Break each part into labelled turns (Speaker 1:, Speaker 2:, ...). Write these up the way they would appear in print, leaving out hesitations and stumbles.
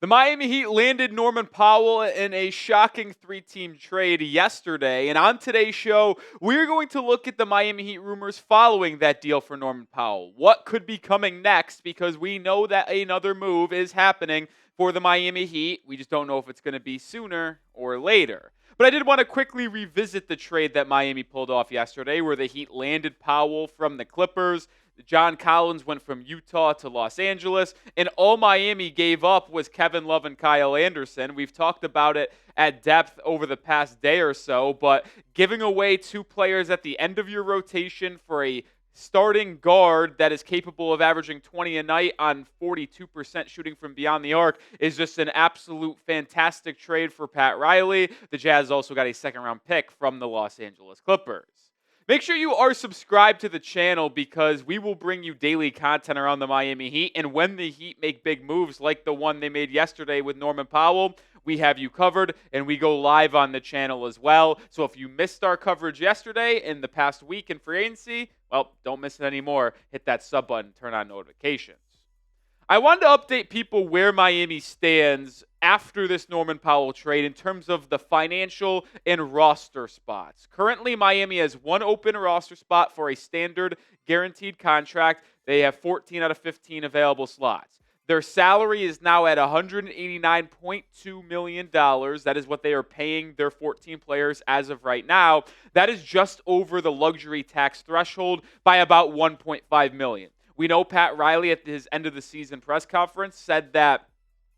Speaker 1: The Miami Heat landed Norman Powell in a shocking three-team trade yesterday, and on today's show, we're going to look at the Miami Heat rumors following that deal for Norman Powell. What could be coming next, because we know that another move is happening for the Miami Heat. We just don't know if it's going to be sooner or later. But I did want to quickly revisit the trade that Miami pulled off yesterday, where the Heat landed Powell from the Clippers. John Collins went from Utah to Los Angeles, and all Miami gave up was Kevin Love and Kyle Anderson. We've talked about it at depth over the past day or so, but giving away two players at the end of your rotation for a starting guard that is capable of averaging 20 a night on 42% shooting from beyond the arc is just an absolute fantastic trade for Pat Riley. The Jazz also got a second-round pick from the Los Angeles Clippers. Make sure you are subscribed to the channel, because we will bring you daily content around the Miami Heat. And when the Heat make big moves like the one they made yesterday with Norman Powell, we have you covered, and we go live on the channel as well. So if you missed our coverage yesterday in the past week in free agency, well, don't miss it anymore. Hit that sub button, turn on notifications. I wanted to update people where Miami stands after this Norman Powell trade in terms of the financial and roster spots. Currently, Miami has one open roster spot for a standard guaranteed contract. They have 14 out of 15 available slots. Their salary is now at $189.2 million. That is what they are paying their 14 players as of right now. That is just over the luxury tax threshold by about $1.5 million. We know Pat Riley at his end of the season press conference said that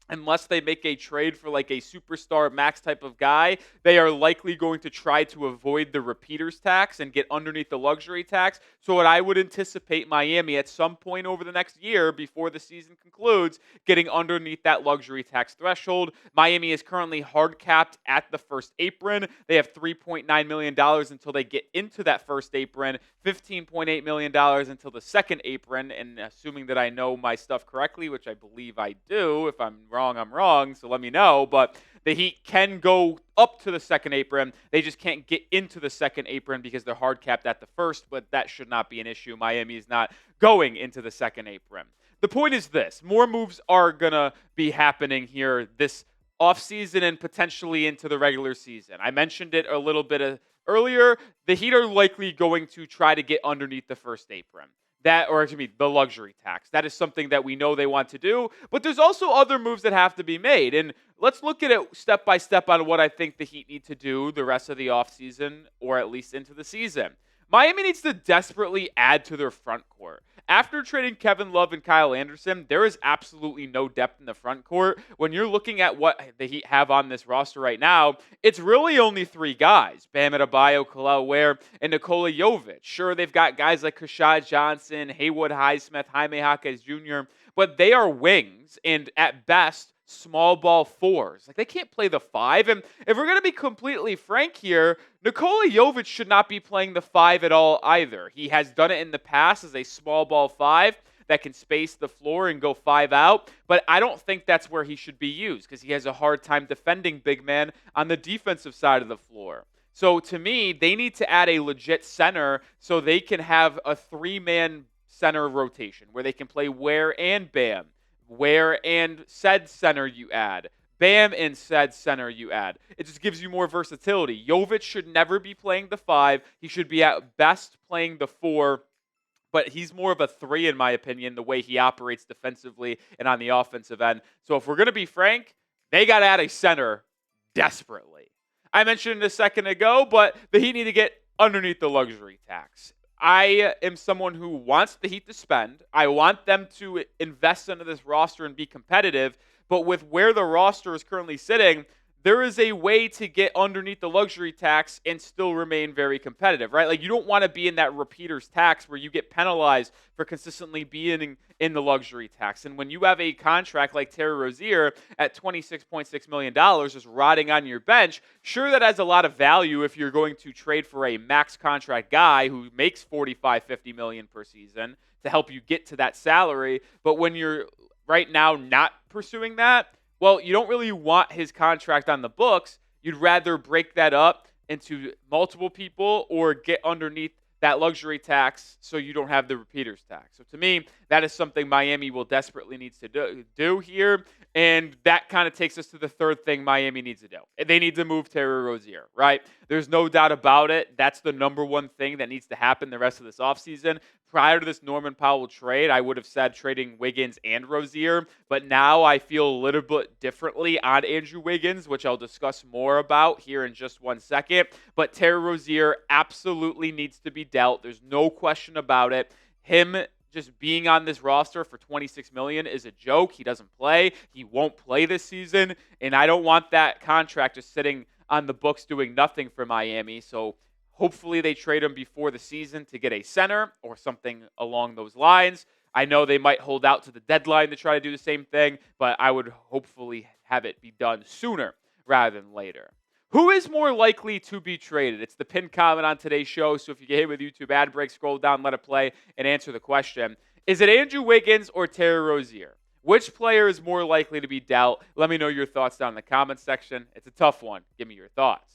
Speaker 1: unless they make a trade for like a superstar max type of guy, they are likely going to try to avoid the repeaters tax and get underneath the luxury tax. So what I would anticipate Miami at some point over the next year before the season concludes, getting underneath that luxury tax threshold. Miami is currently hard capped at the first apron. They have $3.9 million until they get into that first apron, $15.8 million until the second apron. And assuming that I know my stuff correctly, which I believe I do, if I'm wrong, I'm wrong, so let me know. But the Heat can go up to the second apron. They just can't get into the second apron because they're hard capped at the first, but that should not be an issue. Miami is not going into the second apron. The point is this: more moves are going to be happening here this offseason and potentially into the regular season. I mentioned it a little bit earlier. The Heat are likely going to try to get underneath the first apron. The luxury tax. That is something that we know they want to do, but there's also other moves that have to be made. And let's look at it step by step on what I think the Heat need to do the rest of the offseason, or at least into the season. Miami needs to desperately add to their front court. After trading Kevin Love and Kyle Anderson, there is absolutely no depth in the front court. When you're looking at what the Heat have on this roster right now, it's really only three guys: Bam Adebayo, Kel'el Ware, and Nikola Vucevic. Sure, they've got guys like Kashad Johnson, Haywood Highsmith, Jaime Jaquez Jr., but they are wings, and at best, small ball fours. Like, they can't play the five. And if we're going to be completely frank here, Nikola Vucevic should not be playing the five at all either. He has done it in the past as a small ball five that can space the floor and go five out, but I don't think that's where he should be used, because he has a hard time defending big man on the defensive side of the floor. So to me, they need to add a legit center so they can have a three-man center rotation where they can play Ware and Bam. Where and said center you add. Bam and said center you add. It just gives you more versatility. Jovic should never be playing the five. He should be at best playing the four, but he's more of a three in my opinion, the way he operates defensively and on the offensive end. So if we're going to be frank, they got to add a center desperately. I mentioned it a second ago, but the Heat need to get underneath the luxury tax. I am someone who wants the Heat to spend. I want them to invest into this roster and be competitive. But with where the roster is currently sitting, there is a way to get underneath the luxury tax and still remain very competitive, right? Like, you don't want to be in that repeaters tax where you get penalized for consistently being in the luxury tax. And when you have a contract like Terry Rozier at $26.6 million just rotting on your bench, sure, that has a lot of value if you're going to trade for a max contract guy who makes $45-50 million per season to help you get to that salary. But when you're right now not pursuing that, well, you don't really want his contract on the books. You'd rather break that up into multiple people or get underneath that luxury tax so you don't have the repeaters tax. So to me, that is something Miami will desperately needs to do here. And that kind of takes us to the third thing Miami needs to do. They need to move Terry Rozier, right? There's no doubt about it. That's the number one thing that needs to happen the rest of this offseason. Prior to this Norman Powell trade, I would have said trading Wiggins and Rozier. But now I feel a little bit differently on Andrew Wiggins, which I'll discuss more about here in just 1 second. But Terry Rozier absolutely needs to be dealt. There's no question about it. Him just being on this roster for $26 million is a joke. He doesn't play. He won't play this season, and I don't want that contract just sitting on the books doing nothing for Miami. So hopefully they trade him before the season to get a center or something along those lines. I know they might hold out to the deadline to try to do the same thing, but I would hopefully have it be done sooner rather than later. Who is more likely to be traded? It's the pinned comment on today's show, so if you get hit with YouTube ad break, scroll down, let it play, and answer the question. Is it Andrew Wiggins or Terry Rozier? Which player is more likely to be dealt? Let me know your thoughts down in the comments section. It's a tough one. Give me your thoughts.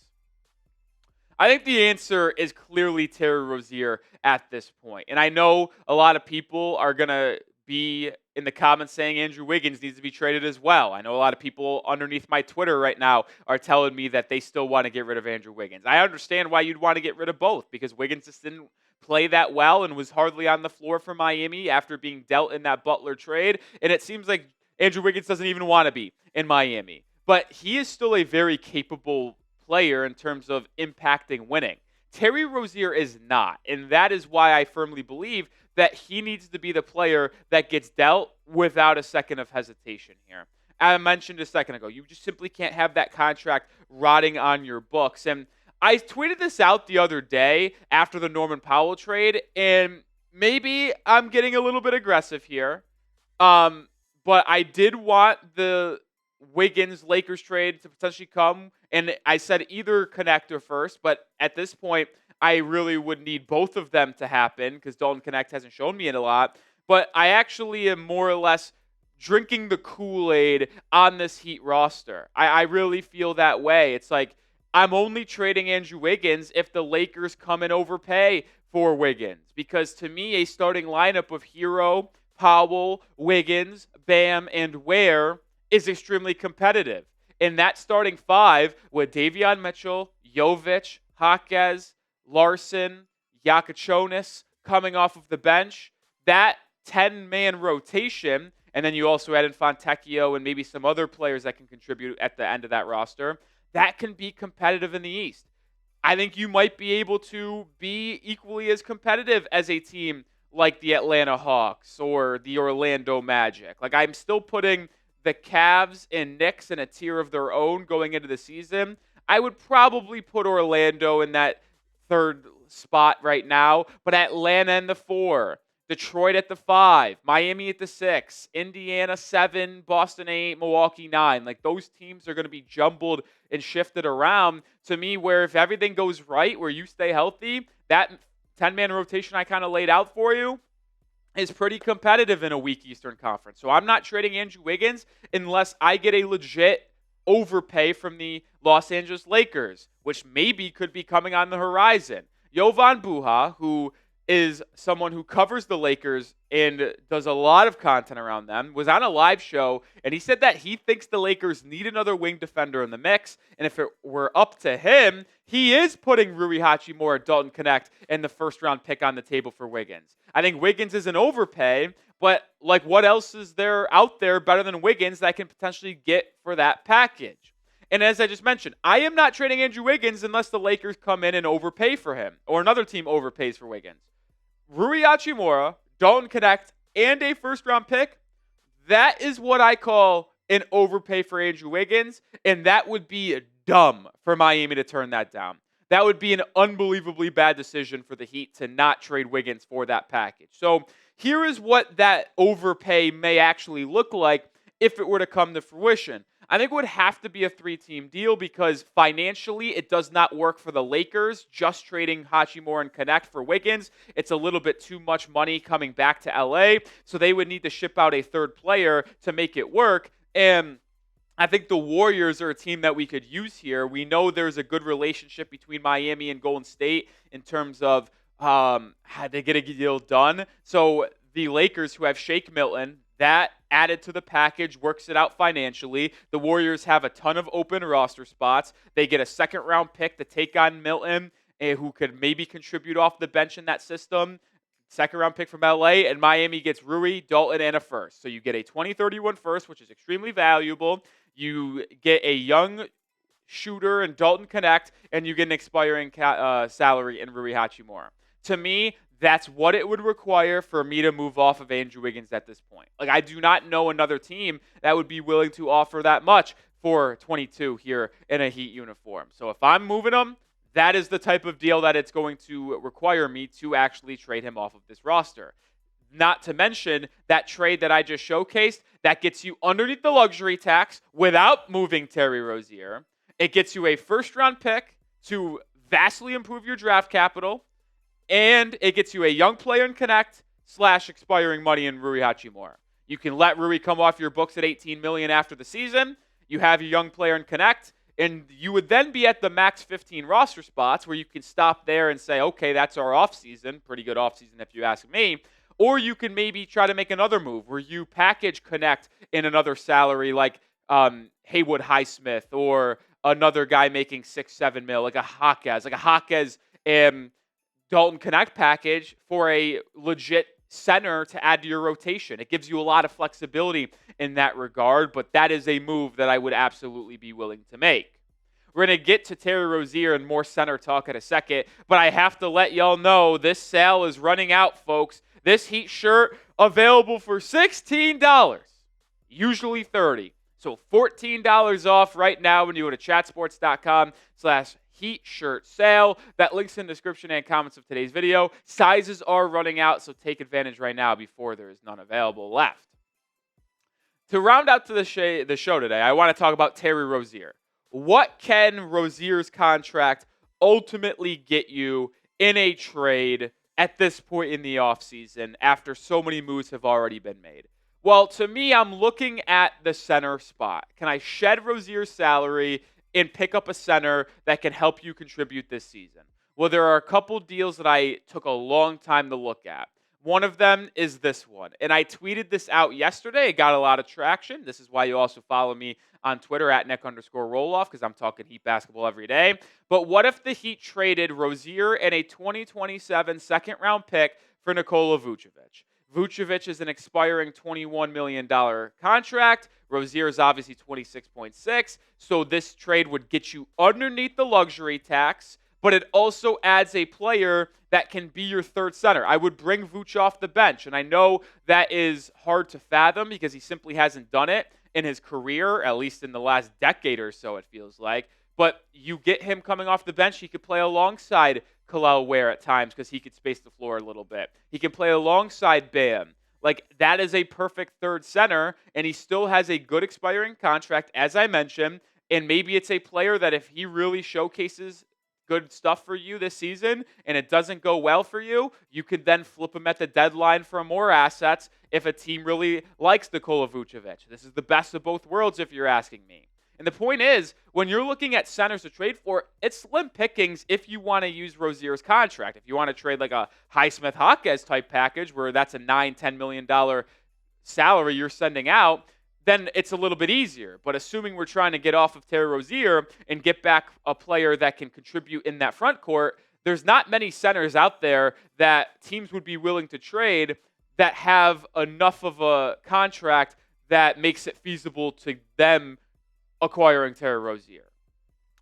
Speaker 1: I think the answer is clearly Terry Rozier at this point. And I know a lot of people are going to be in the comments saying Andrew Wiggins needs to be traded as well. I know a lot of people underneath my Twitter right now are telling me that they still want to get rid of Andrew Wiggins. I understand why you'd want to get rid of both, because Wiggins just didn't play that well and was hardly on the floor for Miami after being dealt in that Butler trade. And it seems like Andrew Wiggins doesn't even want to be in Miami. But he is still a very capable player in terms of impacting winning. Terry Rozier is not, and that is why I firmly believe that he needs to be the player that gets dealt without a second of hesitation here. I mentioned a second ago, you just simply can't have that contract rotting on your books. And I tweeted this out the other day after the Norman Powell trade, and maybe I'm getting a little bit aggressive here, but I did want the Wiggins Lakers trade to potentially come, and I said either connector first, but at this point, I really would need both of them to happen because Dalton Connect hasn't shown me it a lot. But I actually am more or less drinking the Kool-Aid on this Heat roster. I really feel that way. It's like I'm only trading Andrew Wiggins if the Lakers come and overpay for Wiggins, because to me, a starting lineup of Herro, Powell, Wiggins, Bam, and Ware is extremely competitive. In that starting five with Davion Mitchell, Jovic, Jaquez, Larson, Yakachonis coming off of the bench, that 10-man rotation, and then you also add in Fontecchio and maybe some other players that can contribute at the end of that roster, that can be competitive in the East. I think you might be able to be equally as competitive as a team like the Atlanta Hawks or the Orlando Magic. Like, I'm still putting the Cavs and Knicks in a tier of their own going into the season. I would probably put Orlando in that third spot right now, but Atlanta in the 4, Detroit at the 5, Miami at the 6, Indiana 7, Boston 8, Milwaukee 9. Like, those teams are going to be jumbled and shifted around to me, where if everything goes right, where you stay healthy, that 10-man rotation I kind of laid out for you is pretty competitive in a weak Eastern Conference. So I'm not trading Andrew Wiggins unless I get a legit overpay from the Los Angeles Lakers, which maybe could be coming on the horizon. Jovan Buha, who is someone who covers the Lakers and does a lot of content around them, was on a live show, and he said that he thinks the Lakers need another wing defender in the mix, and if it were up to him, he is putting Rui Hachimura, Dalton Connect, and the first-round pick on the table for Wiggins. I think Wiggins is an overpay, but like, what else is there out there better than Wiggins that can potentially get for that package? And as I just mentioned, I am not trading Andrew Wiggins unless the Lakers come in and overpay for him, or another team overpays for Wiggins. Rui Hachimura, Dalton Connect, and a first-round pick, that is what I call an overpay for Andrew Wiggins, and that would be dumb for Miami to turn that down. That would be an unbelievably bad decision for the Heat to not trade Wiggins for that package. So here is what that overpay may actually look like if it were to come to fruition. I think it would have to be a 3-team deal because financially it does not work for the Lakers just trading Hachimura and Connect for Wiggins. It's a little bit too much money coming back to LA, so they would need to ship out a third player to make it work. And I think the Warriors are a team that we could use here. We know there's a good relationship between Miami and Golden State in terms of had to get a deal done. So the Lakers, who have Shake Milton, that added to the package works it out financially. The Warriors have a ton of open roster spots. They get a second-round pick to take on Milton, who could maybe contribute off the bench in that system. Second-round pick from LA, and Miami gets Rui, Dalton, and a first. So you get a 2031 first, which is extremely valuable. You get a young shooter and Dalton Connect, and you get an expiring salary in Rui Hachimura. To me, that's what it would require for me to move off of Andrew Wiggins at this point. Like, I do not know another team that would be willing to offer that much for 22 here in a Heat uniform. So if I'm moving him, that is the type of deal that it's going to require me to actually trade him off of this roster. Not to mention that trade that I just showcased, that gets you underneath the luxury tax without moving Terry Rozier. It gets you a first-round pick to vastly improve your draft capital, and it gets you a young player in Connect / expiring money in Rui Hachimura. You can let Rui come off your books at $18 million after the season. You have your young player in Connect, and you would then be at the max 15 roster spots where you can stop there and say, okay, that's our offseason. Pretty good offseason if you ask me. Or you can maybe try to make another move where you package Connect in another salary like Haywood Highsmith or another guy making 6-7 mil, like a Hawkes Dalton Connect package for a legit center to add to your rotation. It gives you a lot of flexibility in that regard, but that is a move that I would absolutely be willing to make. We're going to get to Terry Rozier and more center talk in a second, but I have to let y'all know this sale is running out, folks. This Heat shirt available for $16, usually $30. So $14 off right now when you go to chatsports.com/Heat shirt sale. That link's in the description and comments of today's video. Sizes are running out, so take advantage right now before there is none available left. To round out to the show today, I want to talk about Terry Rozier. What can Rozier's contract ultimately get you in a trade at this point in the offseason after so many moves have already been made? Well, to me, I'm looking at the center spot. Can I shed Rozier's salary and pick up a center that can help you contribute this season? Well, there are a couple deals that I took a long time to look at. One of them is this one, and I tweeted this out yesterday. It got a lot of traction. This is why you also follow me on Twitter at Nic_Rohloff, because I'm talking Heat basketball every day. But what if the Heat traded Rozier and a 2027 second-round pick for Nikola Vucevic? Vucevic is an expiring $21 million contract. Rozier is obviously 26.6. So this trade would get you underneath the luxury tax, but it also adds a player that can be your third center. I would bring Vooch off the bench, and I know that is hard to fathom because he simply hasn't done it in his career, at least in the last decade or so, it feels like. But you get him coming off the bench, he could play alongside Kel'el Ware at times because he could space the floor a little bit. He can play alongside Bam. Like, that is a perfect third center, and he still has a good expiring contract, as I mentioned, and maybe it's a player that if he really showcases good stuff for you this season and it doesn't go well for you, you could then flip him at the deadline for more assets if a team really likes Nikola Vucevic. This is the best of both worlds if you're asking me. And the point is, when you're looking at centers to trade for, it's slim pickings if you want to use Rozier's contract. If you want to trade like a Highsmith Hawkes type package where that's a $9-10 million salary you're sending out, then it's a little bit easier. But assuming we're trying to get off of Terry Rozier and get back a player that can contribute in that front court, there's not many centers out there that teams would be willing to trade that have enough of a contract that makes it feasible to them acquiring Terry Rozier.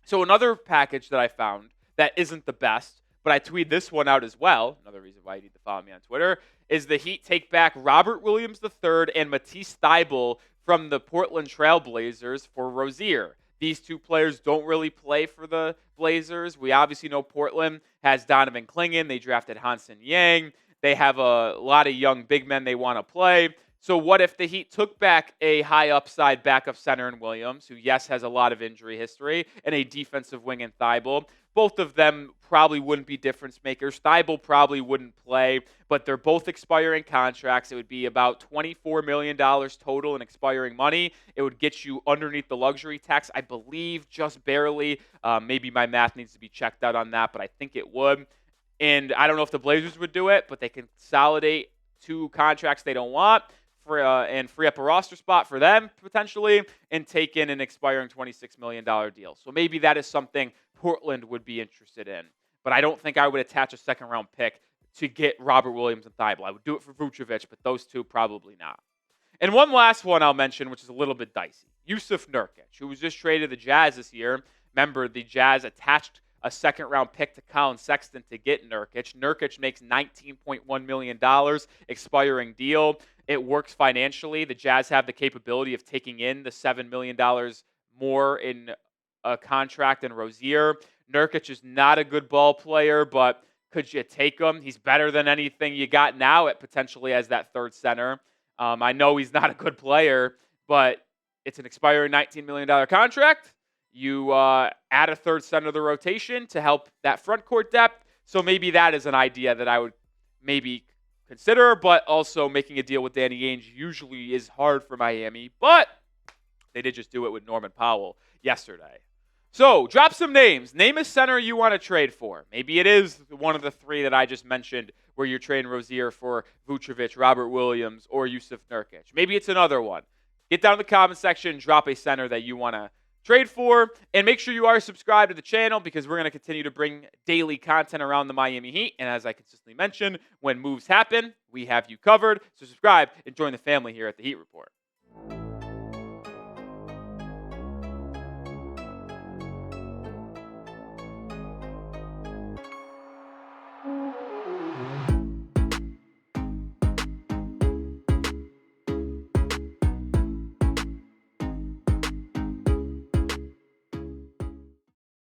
Speaker 1: So another package that I found that isn't the best, but I tweeted this one out as well, another reason why you need to follow me on Twitter, is the Heat take back Robert Williams III and Matisse Thybulle from the Portland Trail Blazers for Rozier. These two players don't really play for the Blazers. We obviously know Portland has Donovan Clingan. They drafted Hansen Yang. They have a lot of young big men they want to play. So what if the Heat took back a high upside backup center in Williams, who, yes, has a lot of injury history, and a defensive wing in Thybulle? Both of them probably wouldn't be difference makers. Thybulle probably wouldn't play, but they're both expiring contracts. It would be about $24 million total in expiring money. It would get you underneath the luxury tax, I believe, just barely. Maybe my math needs to be checked out on that, but I think it would. And I don't know if the Blazers would do it, but they can consolidate 2 contracts they don't want and free up a roster spot for them potentially and take in an expiring $26 million deal. So maybe that is something Portland would be interested in. But I don't think I would attach a second-round pick to get Robert Williams and Thyel. I would do it for Vucevic, but those two probably not. And one last one I'll mention, which is a little bit dicey. Jusuf Nurkic, who was just traded to the Jazz this year. Remember, the Jazz attached a second-round pick to Colin Sexton to get Nurkic. Nurkic makes $19.1 million, expiring deal. It works financially. The Jazz have the capability of taking in the $7 million more in a contract than Rozier. Nurkic is not a good ball player, but could you take him? He's better than anything you got now at potentially as that third center. I know he's not a good player, but it's an expiring $19 million contract. You add a third center to the rotation to help that front court depth. So maybe that is an idea that I would maybe consider, but also making a deal with Danny Ainge usually is hard for Miami. But they did just do it with Norman Powell yesterday. So drop some names. Name a center you want to trade for. Maybe it is one of the 3 that I just mentioned where you're trading Rozier for Vucevic, Robert Williams, or Jusuf Nurkic. Maybe it's another one. Get down in the comment section, drop a center that you want to trade for, and make sure you are subscribed to the channel because we're going to continue to bring daily content around the Miami Heat. And as I consistently mention, when moves happen, we have you covered. So subscribe and join the family here at the Heat Report.